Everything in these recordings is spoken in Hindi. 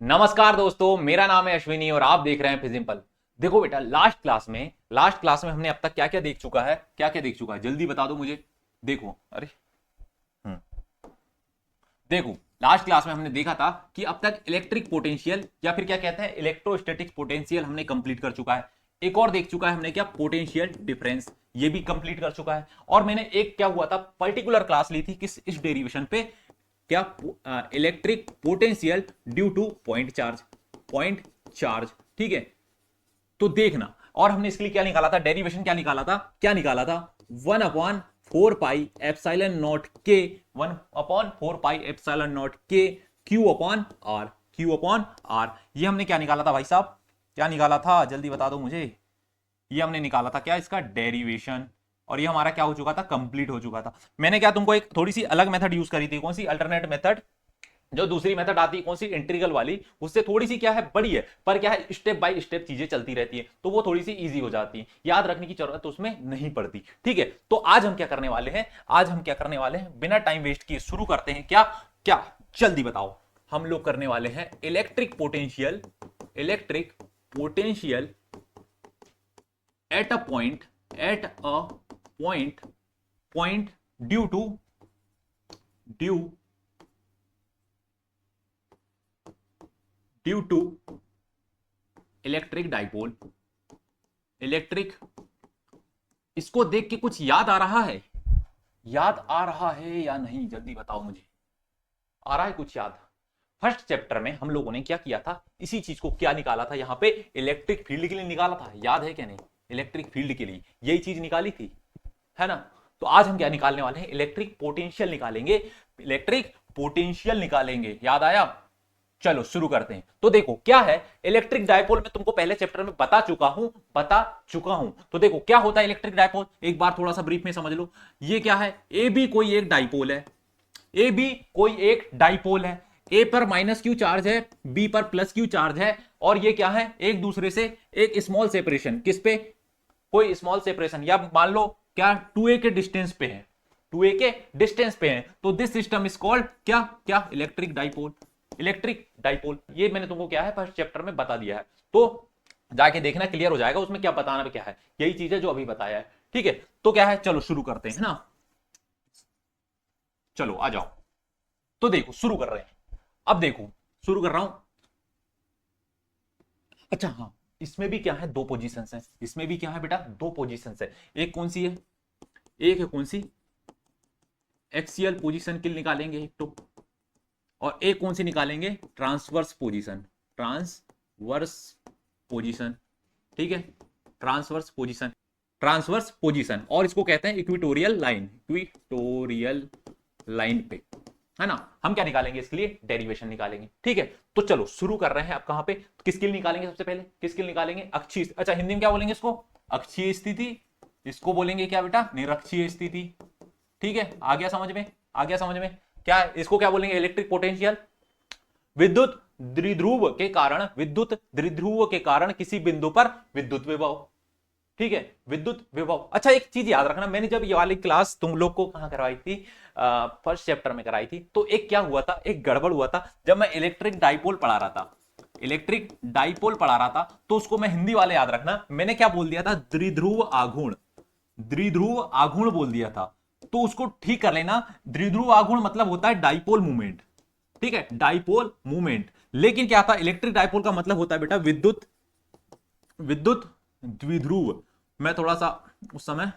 नमस्कार दोस्तों, मेरा नाम है अश्विनी और आप देख रहे हैं फिजिम्पल। देखो बेटा, लास्ट क्लास में हमने अब तक क्या क्या देख चुका है, जल्दी बता दो मुझे। देखो, अरे, हम्म देखो, लास्ट क्लास में हमने देखा था कि अब तक इलेक्ट्रिक पोटेंशियल या फिर क्या कहते हैं इलेक्ट्रोस्टैटिक पोटेंशियल हमने कंप्लीट कर चुका है। एक और देख चुका है हमने क्या, पोटेंशियल डिफरेंस, ये भी कंप्लीट कर चुका है। और मैंने एक क्या हुआ था, पर्टिकुलर क्लास ली थी किस, इस डेरिवेशन पे, क्या, electric potential due two point charge. ठीक है, तो देखना। और हमने इसके लिए क्या निकाला था, डेरिवेशन क्या निकाला था 1/4 पाई एप्सिलॉन नॉट के, 1/4 पाई एप्सिलॉन नॉट के क्यू अपॉन आर। ये हमने क्या निकाला था भाई साहब, क्या निकाला था, जल्दी बता दो मुझे। ये हमने निकाला था क्या, इसका डेरिवेशन। और ये हमारा क्या हो चुका था, कंप्लीट हो चुका था। मैंने क्या तुमको एक थोड़ी सी अलग मेथड यूज करी थी, कौन सी, अल्टरनेट मेथड। जो दूसरी मेथड आती है कौन सी, इंटीग्रल वाली, उससे थोड़ी सी क्या है, बड़ी है, पर क्या है, स्टेप बाय स्टेप चीजें चलती रहती है, तो वो थोड़ी सी इजी हो जाती है, याद रखने की जरूरत तो उसमें नहीं पड़ती। ठीक है, तो आज हम क्या करने वाले हैं, बिना टाइम वेस्ट किए शुरू करते हैं। क्या क्या, जल्दी बताओ। हम लोग करने वाले हैं electric potential at a point point due due to electric dipole. Electric, इसको देख के कुछ याद आ रहा है, याद आ रहा है या नहीं, जल्दी बताओ मुझे। आ रहा है कुछ याद। फर्स्ट चैप्टर में हम लोगों ने क्या किया था, इसी चीज को क्या निकाला था, यहां पे इलेक्ट्रिक फील्ड के लिए निकाला था, याद है क्या नहीं, इलेक्ट्रिक फील्ड के लिए यही चीज निकाली थी, है ना। तो आज हम क्या निकालने वाले हैं, इलेक्ट्रिक पोटेंशियल निकालेंगे, याद आया। चलो शुरू करते हैं। तो देखो क्या है इलेक्ट्रिक डायपोल, में तुमको पहले चैप्टर में बता चुका हूं। तो देखो क्या होता है इलेक्ट्रिक डायपोल, एक बार थोड़ा सा ब्रीफ में समझ लो। ये क्या है, ए बी कोई एक डाइपोल है, ए बी कोई एक डाइपोल है, ए पर माइनस क्यू चार्ज है, बी पर प्लस क्यू चार्ज है, और ये क्या है, एक दूसरे से एक स्मॉल सेपरेशन, किस पे, कोई स्मॉल सेपरेशन, या मान लो क्या 2a के डिस्टेंस पे है, 2a के डिस्टेंस पे है, तो दिस सिस्टम इज कॉल्ड क्या क्या, इलेक्ट्रिक डाइपोल। ये मैंने तुमको क्या है फर्स्ट चैप्टर में बता दिया है, तो जाके देखना, क्लियर हो जाएगा उसमें क्या बताना क्या है, यही चीज है जो अभी बताया है। ठीक है, तो क्या है, चलो शुरू करते हैं ना, चलो आ जाओ। तो देखो शुरू कर रहे हैं, अब देखो शुरू कर रहा हूं। अच्छा हाँ, इसमें भी क्या है, दो पोजीशंस हैं, इसमें भी क्या है बेटा, दो पोजीशंस है। एक कौन सी है, एक है कौन सी, एक्सियल पोजीशन के लिए निकालेंगे एक तो, और एक कौन सी निकालेंगे, ट्रांसवर्स पोजीशन। ठीक है, ट्रांसवर्स पोजीशन, और इसको कहते हैं इक्विटोरियल लाइन पे, है ना। हम क्या निकालेंगे इसके लिए, डेरिवेशन निकालेंगे। ठीक है, तो चलो शुरू कर रहे हैं। अब कहां पे, किसके लिए निकालेंगे, सबसे पहले किसके लिए निकालेंगे, अक्षीय, अच्छा हिंदी में क्या बोलेंगे इसको, अक्षीय स्थिति। इसको बोलेंगे क्या बेटा, निरक्षीय स्थिति। ठीक है, आ गया समझ में, आ गया समझ में। क्या इसको क्या बोलेंगे, इलेक्ट्रिक पोटेंशियल। विद्युत द्विध्रुव के कारण किसी बिंदु पर विद्युत विभव। ठीक है, विद्युत विभव। अच्छा एक चीज याद रखना, मैंने जब ये वाली क्लास तुम लोग को कहां करवाई थी, फर्स्ट चैप्टर में कराई थी, तो एक क्या हुआ था, एक गड़बड़ हुआ था। जब मैं इलेक्ट्रिक डाइपोल पढ़ा रहा था, तो उसको मैं हिंदी वाले याद रखना, मैंने क्या बोल दिया था, द्विध्रुव आघूर्ण बोल दिया था। तो उसको ठीक कर लेना, द्विध्रुव आघूर्ण मतलब होता है डाइपोल मूवमेंट। ठीक है, डाइपोल मूवमेंट। लेकिन क्या था, इलेक्ट्रिक डाइपोल का मतलब होता है बेटा विद्युत विद्युत द्विध्रुव। मैं थोड़ा सा उस समय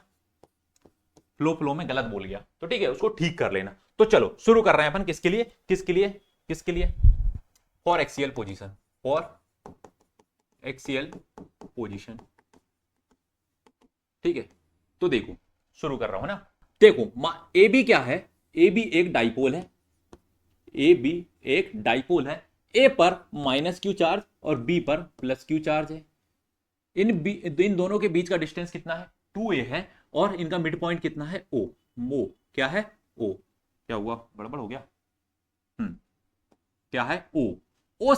फ्लो में गलत बोल गया, तो ठीक है उसको ठीक कर लेना। तो चलो शुरू कर रहे हैं अपन, किसके लिए फॉर एक्सियल पोजीशन। ठीक है, तो देखो शुरू कर रहा हूं ना। देखो ए बी क्या है, ए बी एक डाइपोल है, ए बी एक डाइपोल है। ए पर माइनस क्यू चार्ज और बी पर प्लस क्यू चार्ज है। इन दोनों के बीच का डिस्टेंस कितना है, 2a है, और इनका मिड पॉइंट कितना है, ओ क्या है, ओ, क्या हुआ, गड़बड़ हो गया, हम्म क्या है, ओ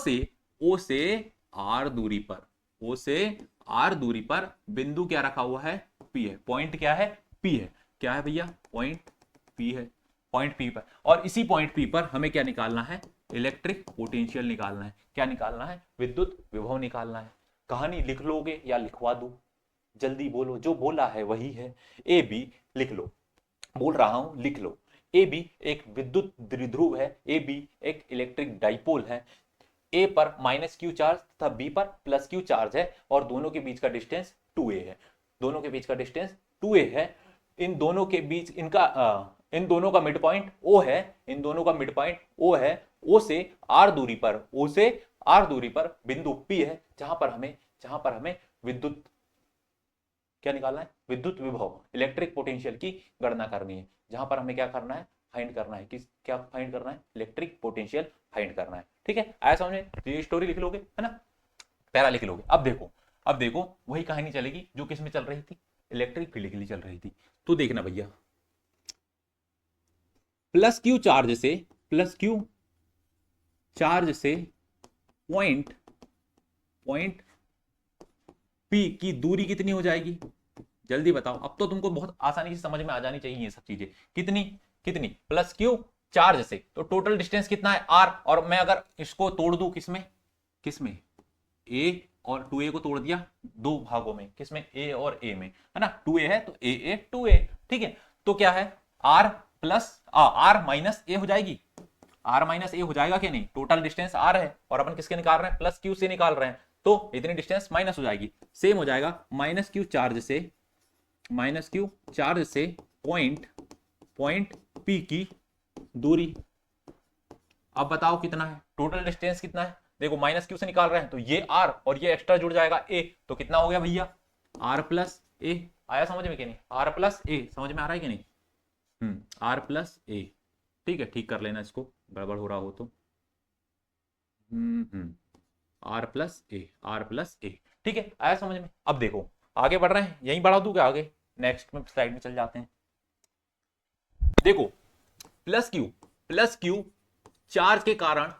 से आर दूरी पर, ओ से आर दूरी पर बिंदु क्या रखा हुआ है, पी है, पॉइंट क्या है, पी है, क्या है भैया, पॉइंट पी है, पॉइंट पी पर। और इसी पॉइंट पी पर हमें क्या निकालना है, इलेक्ट्रिक पोटेंशियल निकालना है। क्या निकालना है? विद्युत विभव निकालना है। कहानी लिख लोगे या लिखवा दूं? जल्दी बोलो, जो बोला है वही है। ए बी लिख लो, बोल रहा हूं लिख लो। ए बी एक विद्युत द्विध्रुव है, ए बी एक इलेक्ट्रिक डाइपोल है। ए पर माइनस क्यू चार्ज तथा बी पर प्लस क्यू चार्ज है और दोनों के बीच का डिस्टेंस 2a है। दोनों के बीच का डिस्टेंस 2a है। इन दोनों के बीच इन दोनों का मिड पॉइंट O है। इन दोनों का मिड पॉइंट O है। O से R दूरी पर बिंदु P है, जहां पर हमें विद्युत क्या निकालना है? विद्युत विभव, इलेक्ट्रिक पोटेंशियल की गणना करनी है। जहां पर हमें क्या करना है? फाइंड करना है। क्या फाइंड करना है? इलेक्ट्रिक पोटेंशियल फाइंड करना है। ठीक है, आया समझ में? ये स्टोरी लिख लोगे, है ना, पैरा लिख लोगे। अब देखो वही कहानी चलेगी जो किस में चल रही थी? इलेक्ट्रिक फील्ड के लिए चल रही थी। तो देखना भैया, प्लस क्यू चार्ज से पॉइंट पी की दूरी कितनी हो जाएगी? जल्दी बताओ। अब तो तुमको बहुत आसानी से समझ में आ जानी चाहिए ये सब चीजें। कितनी प्लस क्यू चार्ज से, तो टोटल डिस्टेंस कितना है? आर। और मैं अगर इसको तोड़ दूं किसमें ए और 2a को तोड़ दिया दो भागों में, किसमें? ए और ए में, है ना। 2a है तो ए 2a। ठीक है, तो क्या है? आर माइनस ए हो जाएगी। आर माइनस ए हो जाएगा कि नहीं? टोटल डिस्टेंस आर है और अपन किसके निकाल रहे हैं? प्लस क्यू से निकाल रहे हैं, तो इतनी डिस्टेंस माइनस हो जाएगी। सेम हो जाएगा माइनस क्यू चार्ज से पॉइंट पी की दूरी। अब बताओ कितना है? टोटल डिस्टेंस कितना है? देखो माइनस क्यू से निकाल रहे हैं तो ये आर और ये एक्स्ट्रा जुड़ जाएगा ए, तो कितना हो गया भैया? आर प्लस ए। आया समझ में कि नहीं? आर प्लस ए समझ में आ रहा है कि नहीं? आर प्लस ए। ठीक है, ठीक कर लेना इसको, गड़बड़ हो रहा हो तो। आर प्लस ए। ठीक है, आया समझ में? अब देखो आगे बढ़ रहे हैं, यहीं बढ़ा दूं क्या आगे? नेक्स्ट में स्लाइड में चल जाते हैं। देखो प्लस क्यू चार्ज के कारण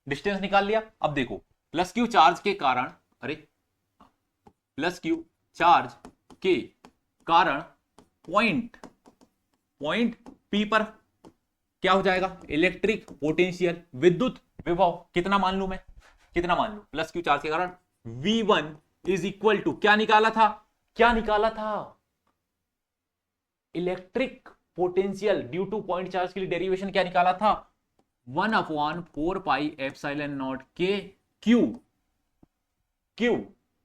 डिस्टेंस निकाल लिया। अब देखो प्लस क्यू चार्ज के कारण पॉइंट पी पर क्या हो जाएगा? इलेक्ट्रिक पोटेंशियल, विद्युत विभव कितना मान लू मैं? प्लस क्यू चार्ज के कारण V1 इज इक्वल टू क्या निकाला था? Electric potential due two point charge के लिए डेरिवेशन क्या निकाला था? 1/4 पाई एप्सिलॉन नॉट के क्यू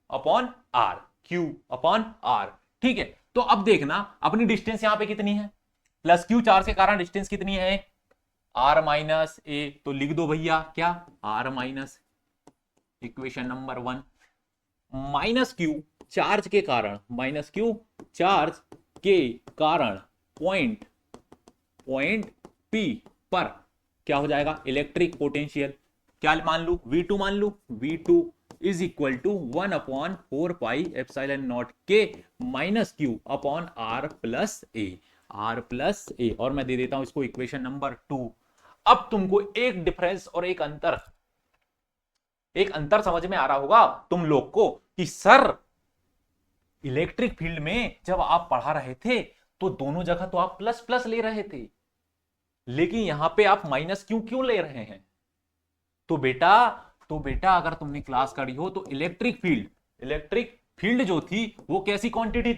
अपॉन आर। ठीक है, तो अब देखना अपनी डिस्टेंस यहां पे कितनी है? प्लस क्यू चार्ज के कारण डिस्टेंस कितनी है? R minus a. तो लिख दो भैया क्या? R minus, equation number 1, minus q charge के कारण पॉइंट पी पर क्या हो जाएगा? इलेक्ट्रिक पोटेंशियल क्या मान लू? V2 मान लू। V2 is equal to 1/4 pi epsilon not के minus q upon r plus a. और मैं दे देता हूं इसको इक्वेशन नंबर 2। अब तुमको एक डिफरेंस और एक अंतर समझ में आ रहा होगा तुम लोग को कि सर इलेक्ट्रिक फील्ड में जब आप पढ़ा रहे थे तो दोनों जगह तो आप प्लस प्लस ले रहे थे, लेकिन यहां पे आप माइनस क्यों ले रहे हैं? तो बेटा अगर तुमने क्लास करी हो तो इलेक्ट्रिक फील्ड जो थी वो कैसी क्वांटिटी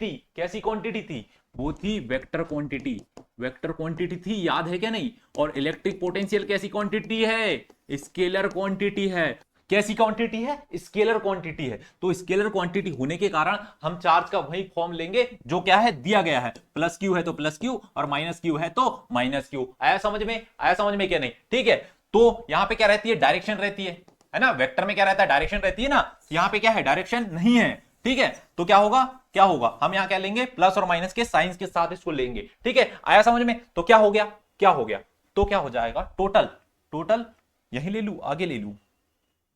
थी? वो थी वेक्टर क्वांटिटी थी, याद है क्या नहीं? और इलेक्ट्रिक पोटेंशियल कैसी क्वांटिटी है? स्केलर क्वांटिटी है। कैसी क्वांटिटी है? स्केलर क्वांटिटी है। तो स्केलर क्वांटिटी होने के कारण हम चार्ज का वही फॉर्म लेंगे जो क्या है? दिया गया है। प्लस क्यू है तो प्लस क्यू और माइनस क्यू है तो माइनस क्यू। आया समझ में क्या नहीं? ठीक है, तो यहां पे क्या रहती है? डायरेक्शन रहती है ना। वेक्टर में क्या रहता है? डायरेक्शन रहती है ना। यहां पे क्या है? डायरेक्शन नहीं है। ठीक है, तो क्या होगा? हम यहां क्या लेंगे? प्लस और माइनस के साइंस के साथ इसको लेंगे। ठीक है, आया समझ में? तो क्या हो गया? तो क्या हो जाएगा? टोटल यही ले लू,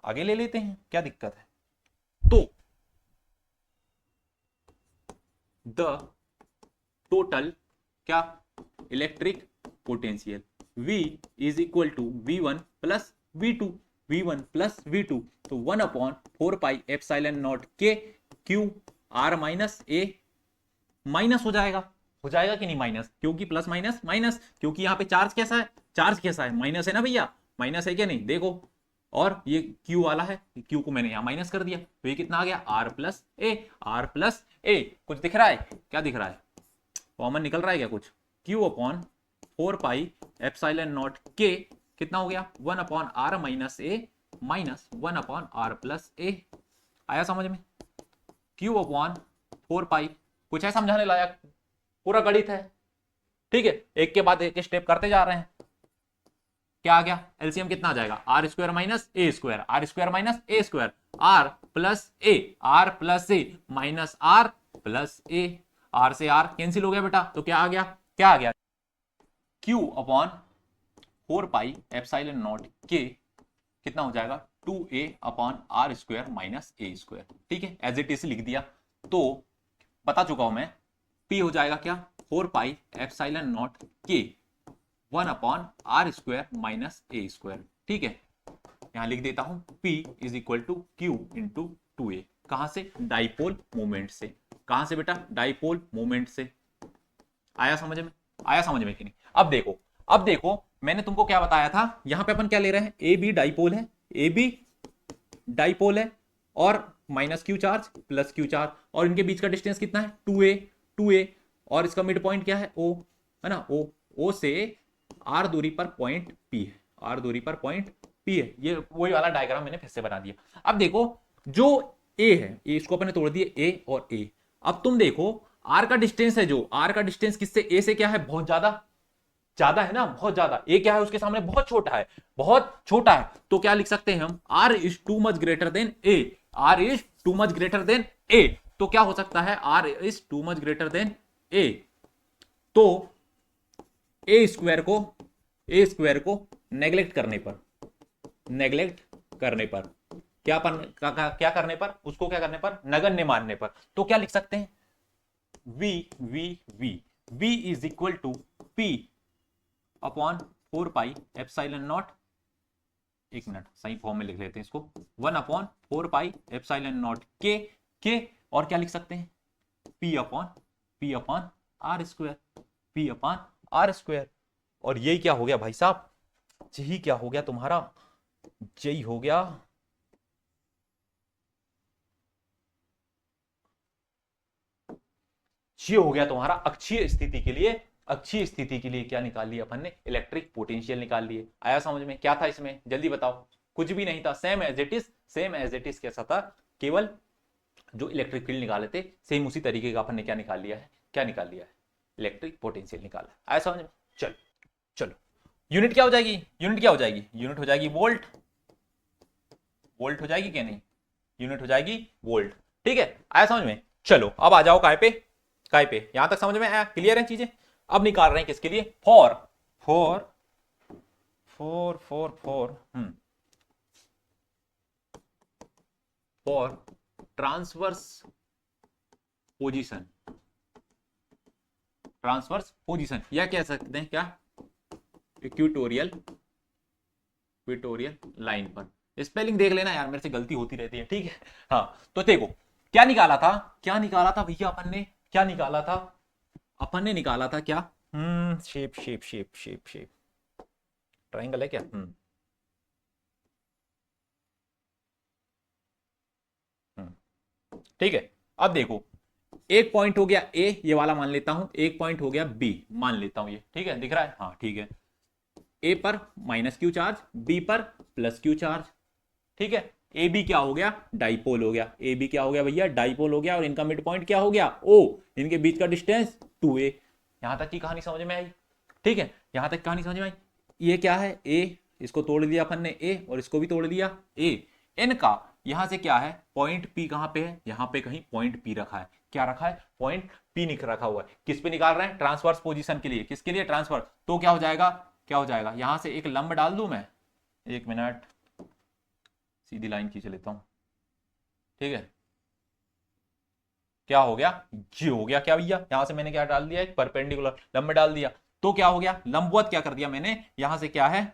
आगे ले लेते हैं, क्या दिक्कत है? तो द टोटल क्या? Electric potential V is equal to V1 plus V2, तो 1/4 पाई एप्सिलॉन नॉट के q r minus a. Minus हो जाएगा कि नहीं? माइनस, क्योंकि प्लस माइनस, क्योंकि यहां पे चार्ज कैसा है? माइनस है ना भैया, माइनस है क्या नहीं देखो, और ये Q वाला है, Q को मैंने यहां माइनस कर दिया, तो ये कितना आ गया R प्लस ए, R प्लस ए। कुछ दिख रहा है, क्या दिख रहा है, कॉमन निकल रहा है क्या कुछ, Q upon 4 pi epsilon not K कितना हो गया 1 upon R minus a minus 1 upon R plus ए। आया समझ में, Q अपॉन 4 पाई, कुछ है समझाने लायक, पूरा गणित है, ठीक है, एक के बाद एक स्टेप करते जा रहे हैं। क्या आ गया, एलसीएम कितना आ जाएगा, r square minus a square, r square minus a square, r plus a, r plus a minus r plus a, r से आर कैंसिल हो गया बेटा, तो क्या आ गया, क्या आ गया, q upon 4 pi epsilon not के कितना हो जाएगा 2a upon r square minus a square, ठीक है, एज इट इज लिख दिया। तो बता चुका हूं मैं, p हो जाएगा क्या 4 पाई एप्सिलॉन नॉट के 1 upon r square minus a square, ठीक है, यहां लिख देता हूं p is equal to q into 2a, कहां से, डाइपोल मोमेंट से, कहां से बेटा, डाइपोल मोमेंट से। आया समझ में, आया समझ में कि नहीं। अब देखो, अब देखो मैंने तुमको क्या बताया था, यहां पे अपन क्या ले रहे हैं, ए बी डाइपोल है, ए बी डाइपोल है, और minus q charge plus Q charge, और इनके बीच का डिस्टेंस कितना है 2a, और इसका मिड पॉइंट क्या है o, है ना, o से r दूरी पर पॉइंट p है, r दूरी पर पॉइंट p है, ये वही वाला डायग्राम मैंने फिर से बना दिया। अब देखो जो a है, इसको अपने तोड़ दिए a और a, अब तुम देखो r का डिस्टेंस है, जो r का डिस्टेंस किससे, a से क्या है, बहुत ज्यादा ज्यादा है ना, बहुत ज्यादा, ए क्या है उसके सामने, बहुत छोटा है, बहुत छोटा है, तो क्या लिख सकते हैं हम, r is too much greater than a, r is too much greater than a, तो क्या हो सकता है, r is too much greater than a, तो ए स्क्वायर को नेग्लेक्ट करने पर, क्या करने पर, उसको क्या करने पर, नगण्य मानने पर, तो क्या लिख सकते हैं, v is equal to p upon 4 pi epsilon naught, एक मिनट सही फॉर्म में लिख लेते हैं इसको, 1 अपॉन 4 पाई एप्सिलॉन नॉट के, और क्या लिख सकते हैं, p upon r square, p upon r square, और यही क्या हो गया भाई साहब, यही क्या हो गया तुम्हारा, यही हो गया ये हो गया तुम्हारा अक्षीय स्थिति के लिए, अक्षीय स्थिति के लिए क्या निकाल लिया अपन ने, इलेक्ट्रिक पोटेंशियल निकाल लिए। आया समझ में, क्या था इसमें जल्दी बताओ, कुछ भी नहीं था, सेम एज इट इज कैसा था, केवल जो इलेक्ट्रिक फील्ड निकाले थे सेम उसी तरीके का अपन ने क्या निकाल लिया है, क्या निकाल लिया है, इलेक्ट्रिक पोटेंशियल निकाला। आया समझ में, चलो चलो, यूनिट क्या हो जाएगी, यूनिट हो जाएगी वोल्ट, हो जाएगी क्या नहीं, यूनिट हो जाएगी वोल्ट, ठीक है। आया समझ में, चलो अब आ जाओ काय पे, यहां तक समझ में आया, क्लियर है चीजें। अब निकाल रहे हैं किसके लिए, फॉर ट्रांसवर्स पोजीशन, या कह सकते हैं क्या, इक्वेटोरियल लाइन पर। स्पेलिंग देख लेना यार, मेरे से गलती होती रहती है, ठीक है। हाँ तो देखो क्या निकाला था भैया, अपन ने क्या निकाला था, क्या, शेप ट्रायंगल है क्या, ठीक है। अब देखो एक पॉइंट हो गया ए, ये वाला मान लेता हूं, एक पॉइंट हो गया बी मान लेता हूं, ये ठीक है, दिख रहा है, हाँ ठीक है, ए पर माइनस क्यू चार्ज, बी पर प्लस क्यू चार्ज, ठीक है। ए बी क्या हो गया, डाइपोल हो गया, ए बी क्या हो गया भैया, डाइपोल हो गया, और इनका मिड पॉइंट क्या हो गया ओ, इनके बीच का डिस्टेंस 2a। यहां तक की कहानी समझ में आई, ठीक है, यहां तक कहानी समझ में आई। ये क्या है ए, इसको तोड़ दिया अपन ने ए, और इसको भी तोड़ दिया ए, इनका यहां से क्या है, पॉइंट पी कहां पे है, यहां पे कहीं पॉइंट पी रखा है, क्या रखा है, पॉइंट पी रखा हुआ है, किस पे निकाल रहे हैं, ट्रांसवर्स पोजीशन के लिए, किसके लिए, ट्रांसफर, तो क्या हो जाएगा, यहां से एक लंब डाल दूं मैं, एक मिनट सीधी लाइन खींच लेता हूं, ठीक है, क्या हो गया, ये हो गया क्या भैया, यहां से मैंने क्या डाल दिया, एक परपेंडिकुलर लंब डाल दिया, तो क्या हो गया, लंबवत क्या कर दिया मैंने, यहां से क्या है,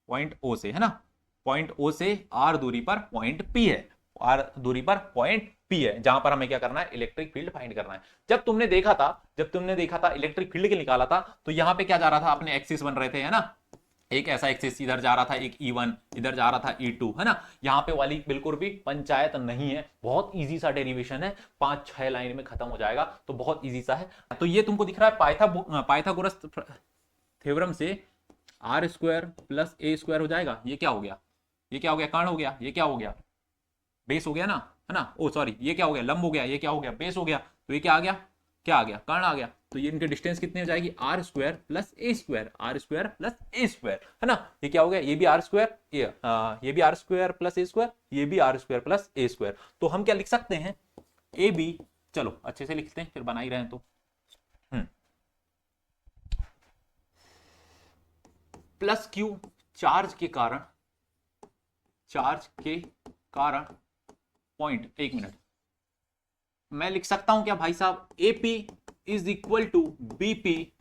पॉइंट ओ से, है ना, पॉइंट ओ से आर दूरी पर पॉइंट पी है, आर दूरी पर पॉइंट पी है, जहां पर हमें क्या करना है, इलेक्ट्रिक फील्ड फाइंड करना है। जब तुमने देखा था इलेक्ट्रिक फील्ड के निकाला था, तो यहां पे क्या जा रहा था, अपने एक्सिस बन रहे थे, है ना, एक ऐसा एक्सिस इधर जा रहा था, एक E1 इधर जा रहा था E2, है ना। यहाँ पे वाली बिल्कुल भी पंचायत नहीं है, बहुत इजी सा डेरिवेशन है, 5-6 लाइन में खत्म हो जाएगा, तो बहुत इजी सा है। तो ये तुमको दिख रहा है पाइथागोरस थ्योरम से r square plus a square हो जाएगा। ये क्या हो गया, ये क्या हो गया, कर्ण हो गया, ये क्या हो गया, बेस हो गया ना, है ना। ओ सॉरी, ये क्या हो गया, लंब हो गया, ये क्या हो गया, बेस हो गया। तो ये क्या आ गया, क्या आ गया, कर्ण आ गया। तो ये इनके डिस्टेंस कितनी हो जाएगी, r square plus a square, r square plus a square, है ना। ये क्या हो गया, ये भी आर स्क्वायर, ये भी r square plus a square, ये भी r square plus a square. तो हम क्या लिख सकते हैं, ए बी, चलो अच्छे से लिखते हैं, फिर बना ही रहे हैं तो, प्लस क्यू चार्ज के कारण, पॉइंट, एक मिनट, मैं लिख सकता हूं क्या भाई साहब, AP is equal to BP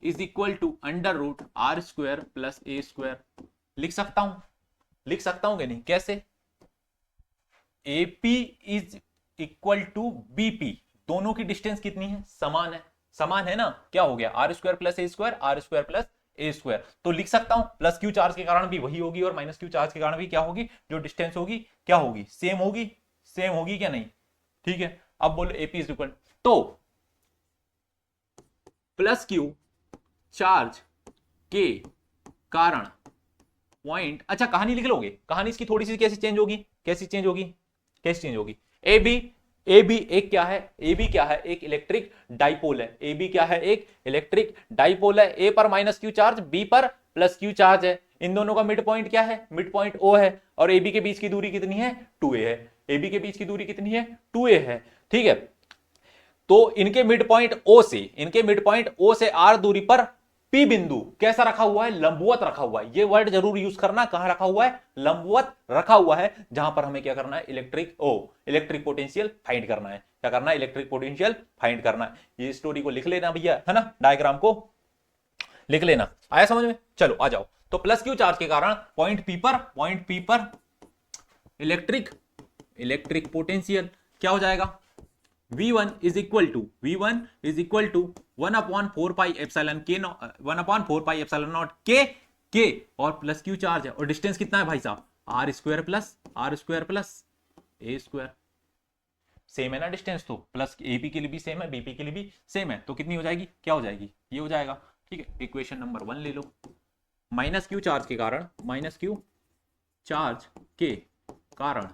is equal to under root r square plus a square. लिख सकता हूं कि नहीं, कैसे, AP is equal to BP, दोनों की डिस्टेंस कितनी है, समान है ना। क्या हो गया, r square plus a square, r square plus a square. तो लिख सकता हूं प्लस क्यू चार्ज के कारण भी वही होगी और माइनस क्यू चार्ज के कारण भी क्या होगी, जो डिस्टेंस होगी क्या होगी, सेम होगी क्या नहीं। ठीक है, अब बोलो एपी इज इक्वल, तो प्लस क्यू चार्ज के कारण पॉइंट, अच्छा कहानी लिख लोगे, कहानी इसकी थोड़ी सी कैसी चेंज होगी, ए बी एक क्या है, ए बी क्या है, एक इलेक्ट्रिक डाइपोल है, ए बी क्या है, एक इलेक्ट्रिक डाइपोल है। ए पर माइनस क्यू चार्ज, बी पर प्लस क्यू चार्ज है। इन दोनों का मिड पॉइंट क्या है, मिड पॉइंट ओ है, और ए बी के बीच की दूरी कितनी है, 2a है। ए बी के बीच की दूरी कितनी है, 2a है। ठीक है, तो इनके मिड पॉइंट ओ से आर दूरी पर पी बिंदु कैसा रखा हुआ है, लंबवत रखा हुआ है। ये वर्ड जरूर यूज करना, कहां रखा हुआ है, लंबवत रखा हुआ है, जहां पर हमें क्या करना है, इलेक्ट्रिक पोटेंशियल फाइंड करना है। क्या करना है, इलेक्ट्रिक पोटेंशियल फाइंड करना है। ये स्टोरी को लिख लेना भैया, है ना, डायग्राम को लिख लेना, आया समझ में। चलो आ जाओ, तो प्लस क्यू चार्ज के कारण पॉइंट पी पर इलेक्ट्रिक पोटेंशियल क्या हो जाएगा, V1 is equal to 1/4 pi epsilon के, 1/4 पाई एप्सिलॉन नॉट के और प्लस क्यू चार्ज है, और डिस्टेंस कितना है भाई साहब, r square plus a square. Same है ना डिस्टेंस, तो प्लस एपी के लिए भी सेम है, बीपी के लिए भी सेम है, तो कितनी हो जाएगी, क्या हो जाएगी, ये हो जाएगा। ठीक है, इक्वेशन नंबर 1 ले लो, माइनस क्यू चार्ज के कारण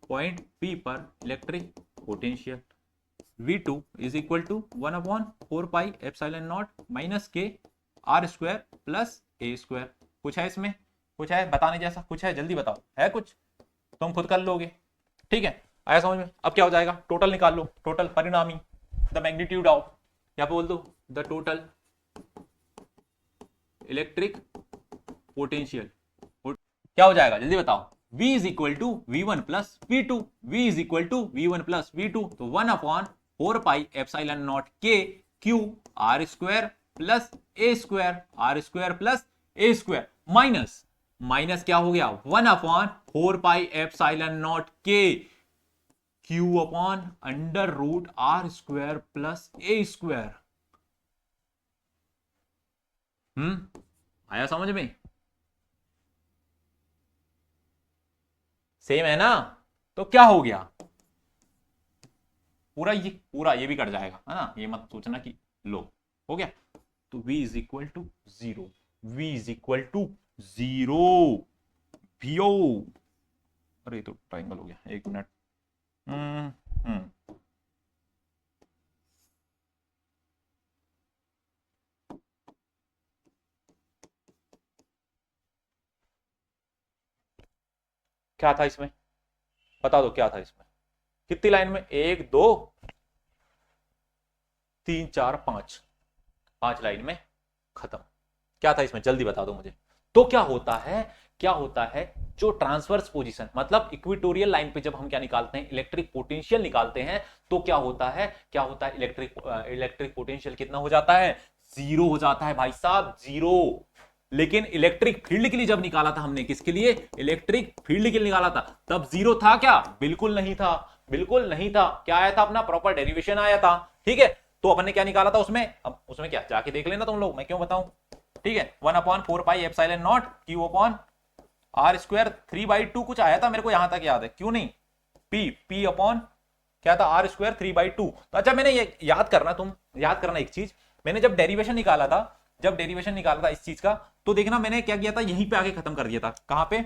पॉइंट पी पर electric potential V2 is equal to 1/4 pi epsilon not minus के r square plus a square. कुछ है इसमें, कुछ है बताने जैसा, कुछ है, जल्दी बताओ, है कुछ, तुम खुद कर लोगे। ठीक है, आया समझ में। अब क्या हो जाएगा, टोटल निकाल लो, टोटल परिणामी, द मैग्नीट्यूड ऑफ, या बोल दो द टोटल इलेक्ट्रिक पोटेंशियल, क्या हो जाएगा जल्दी बताओ। V is equal to V1 plus V2, V is equal to V1 plus V2, तो 1/4 पाई एप्सिलॉन नॉट के q r square plus a square, r square plus a square, minus क्या हो गया, 1/4 पाई एप्सिलॉन नॉट के q upon under root r square plus a square. आया समझ में, सेम है ना। तो क्या हो गया, पूरा ये भी कट जाएगा, है ना, ये मत सोचना कि लो हो गया। तो v इज इक्वल टू 0, वीओ, अरे तो ट्राइंगल हो गया, एक मिनट, क्या था इसमें, बता दो क्या था इसमें, कितनी लाइन में, 1 2 3 4 5 लाइन में खत्म। क्या था इसमें, जल्दी बता दो मुझे। तो क्या होता है जो ट्रांसवर्स पोजीशन, मतलब इक्वेटोरियल लाइन पे जब हम क्या निकालते हैं, इलेक्ट्रिक पोटेंशियल निकालते हैं, तो क्या होता है इलेक्ट्रिक पोटेंशियल कितना हो जाता है, 0 हो जाता है भाई साहब, 0। लेकिन इलेक्ट्रिक फील्ड के लिए जब निकाला था हमने, किसके लिए, इलेक्ट्रिक फील्ड के लिए निकाला था, तब 0 था क्या, बिल्कुल नहीं था, क्या आया था, अपना प्रॉपर डेरिवेशन आया था। ठीक है, तो अपन ने क्या निकाला था उसमें, अब उसमें क्या जाके देख लेना तुम लोग, मैं क्यों बताऊं। ठीक है, 1/4πε0 Q अपॉन आर स्क्वायर 3/2 कुछ आया था मेरे को यहां तक याद है, क्यों नहीं, P अपॉन क्या था, आर स्क्वायर 3/2। तो अच्छा मैंने ये याद करना, तुम याद करना एक चीज, मैंने जब डेरिवेशन निकाला था, इस चीज का, तो देखना मैंने क्या किया था, यहीं पे आके खत्म कर दिया था। कहां पे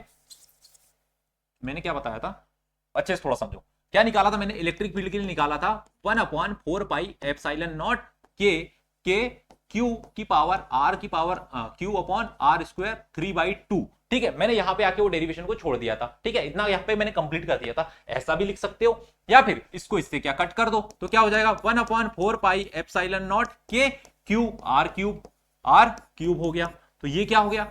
मैंने क्या बताया था, अच्छे से थोड़ा समझो, क्या निकाला था मैंने, इलेक्ट्रिक फील्ड के लिए निकाला था 1/4πε0 के क्यू की पावर आर की power q upon r square 3/2। ठीक है, मैंने यहां पे आके वो डेरिवेशन को छोड़ दिया था। ठीक है, इतना यहां पे मैंने कंप्लीट कर दिया था। ऐसा भी लिख सकते हो, या फिर इसको इससे क्या कट कर दो, तो क्या हो जाएगा 1/4πε0 के क्यू आर क्यूब हो गया। तो ये क्या हो गया,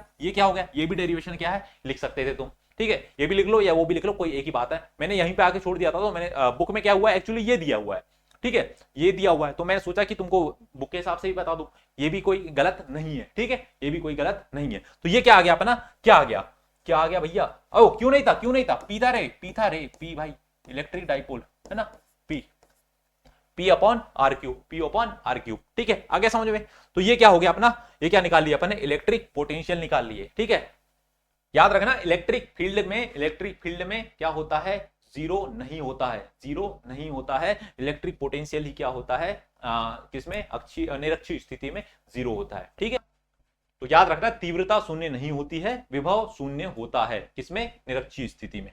ये भी डेरिवेशन क्या है लिख सकते थे तुम। ठीक है, ये भी लिख लो या वो भी लिख लो, कोई एक ही बात है। मैंने यहीं पे आके छोड़ दिया था, तो मैंने बुक में क्या हुआ है, एक्चुअली ये दिया हुआ है। ठीक है, ये दिया हुआ है, तो मैंने सोचा कि तुमको बुक के हिसाब से ही बता दूं, ये भी कोई गलत नहीं है। ठीक है, ये भी कोई गलत नहीं है। तो ये क्या आ गया अपना, क्या आ गया भैया, ओ क्यों नहीं था, पी था रे, पी भाई इलेक्ट्रिक डाइपोल है ना, पी अपॉन आर क्यूब। ठीक है, आगे समझ में। तो ये क्या हो गया अपना, ये क्या निकाल लिया अपने, इलेक्ट्रिक पोटेंशियल निकाल लिए। ठीक है, याद रखना इलेक्ट्रिक फील्ड में क्या होता है, जीरो नहीं होता है। इलेक्ट्रिक पोटेंशियल ही क्या होता है, किसमें, अक्षीय निरक्षीय स्थिति में जीरो होता है। ठीक है, तो याद रखना तीव्रता शून्य नहीं होती है, विभव शून्य होता है, किसमें, निरक्षीय स्थिति में।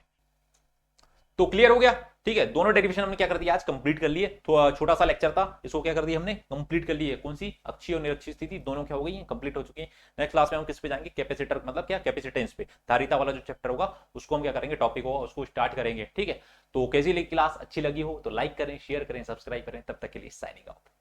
तो क्लियर हो गया। ठीक है, दोनों डेरिवेशन हमने क्या कर दिया आज, कंप्लीट कर लिए। तो छोटा सा लेक्चर था, इसको क्या कर दिया हमने, कंप्लीट कर लिए। कौन सी, अक्षीय और निरक्षीय स्थिति दोनों क्या हो गई, कंप्लीट हो चुकी है। नेक्स्ट क्लास में हम किस पे जाएंगे, कैपेसिटर, मतलब क्या, कैपेसिटेंस पे, धारिता वाला जो चैप्टर होगा उसको हम क्या करेंगे, टॉपिक होगा उसको स्टार्ट करेंगे। ठीक है, तो कैसी क्लास अच्छी लगी हो तो लाइक करें, शेयर करें, सब्सक्राइब करें। तब तक के लिए साइनिंग आउट।